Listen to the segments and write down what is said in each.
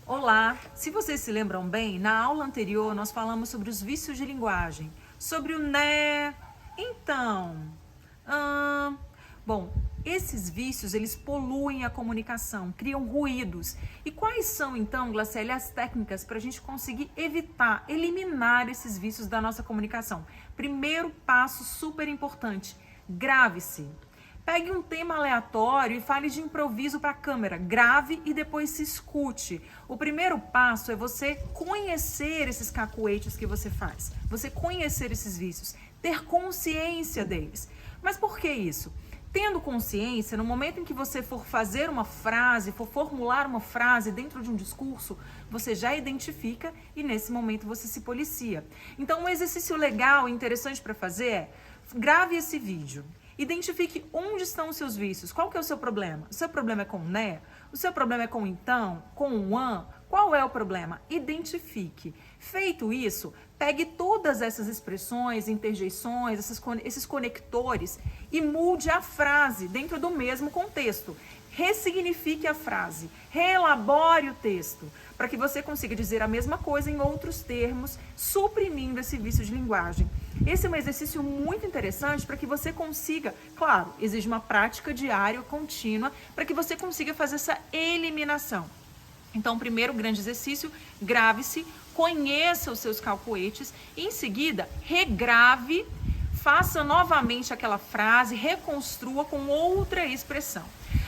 Olá! Se vocês se lembram bem, na aula anterior nós falamos sobre os vícios de linguagem, sobre o né, então, bom, esses vícios eles poluem a comunicação, criam ruídos. E quais são então, Glaciele, as técnicas para a gente conseguir evitar, eliminar esses vícios da nossa comunicação? Primeiro passo super importante, grave-se. Pegue um tema aleatório e fale de improviso para a câmera. Grave e depois se escute. O primeiro passo é você conhecer esses cacuetes que você faz. Você conhecer esses vícios. Ter consciência deles. Mas por que isso? Tendo consciência, no momento em que você for fazer uma frase, for formular uma frase dentro de um discurso, você já identifica e nesse momento você se policia. Então um exercício legal e interessante para fazer é grave esse vídeo. Identifique onde estão os seus vícios. Qual que é o seu problema? O seu problema é com o né? O seu problema é com o então? Com o an? Qual é o problema? Identifique. Feito isso, pegue todas essas expressões, interjeições, esses conectores e mude a frase dentro do mesmo contexto. Ressignifique a frase, reelabore o texto, para que você consiga dizer a mesma coisa em outros termos, suprimindo esse vício de linguagem. Esse é um exercício muito interessante para que você consiga, claro, exige uma prática diária, contínua, para que você consiga fazer essa eliminação. Então, primeiro grande exercício, grave-se, conheça os seus cacuetes, e em seguida, regrave, faça novamente aquela frase, reconstrua com outra expressão.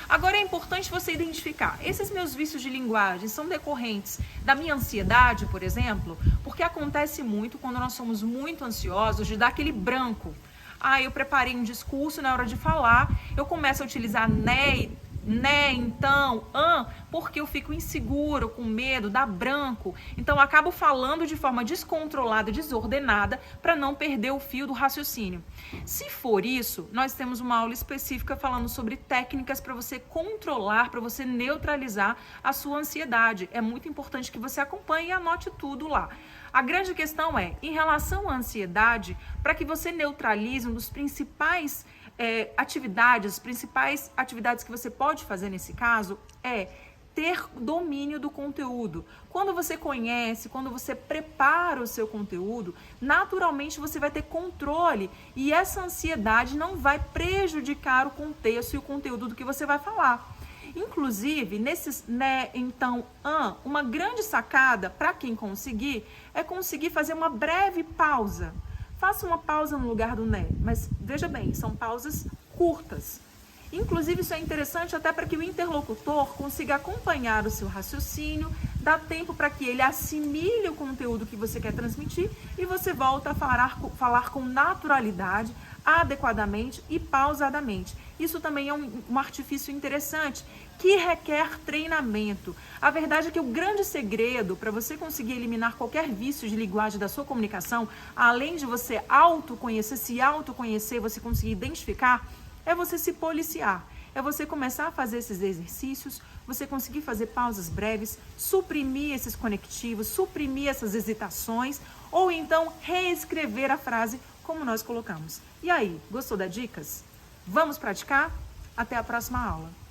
Agora é importante você identificar, esses meus vícios de linguagem são decorrentes da minha ansiedade, por exemplo, porque acontece muito quando nós somos muito ansiosos de dar aquele branco. Eu preparei um discurso, na hora de falar, eu começo a utilizar né, então, porque eu fico inseguro, com medo, dá branco. Então, eu acabo falando de forma descontrolada, desordenada, para não perder o fio do raciocínio. Se for isso, nós temos uma aula específica falando sobre técnicas para você controlar, para você neutralizar a sua ansiedade. É muito importante que você acompanhe e anote tudo lá. A grande questão é, em relação à ansiedade, para que você neutralize um dos principais as principais atividades que você pode fazer nesse caso é ter domínio do conteúdo. Quando você conhece, quando você prepara o seu conteúdo, naturalmente você vai ter controle e essa ansiedade não vai prejudicar o contexto e o conteúdo do que você vai falar. Inclusive, nesses né, então, uma grande sacada para quem conseguir é conseguir fazer uma breve pausa. Faça uma pausa no lugar do né, mas veja bem, são pausas curtas. Inclusive, isso é interessante até para que o interlocutor consiga acompanhar o seu raciocínio, dá tempo para que ele assimile o conteúdo que você quer transmitir e você volta a falar com naturalidade, adequadamente e pausadamente. Isso também é um artifício interessante que requer treinamento. A verdade é que o grande segredo para você conseguir eliminar qualquer vício de linguagem da sua comunicação, além de você se autoconhecer, você conseguir identificar, é você se policiar. É você começar a fazer esses exercícios, você conseguir fazer pausas breves, suprimir esses conectivos, suprimir essas hesitações, ou então reescrever a frase como nós colocamos. E aí, gostou das dicas? Vamos praticar? Até a próxima aula!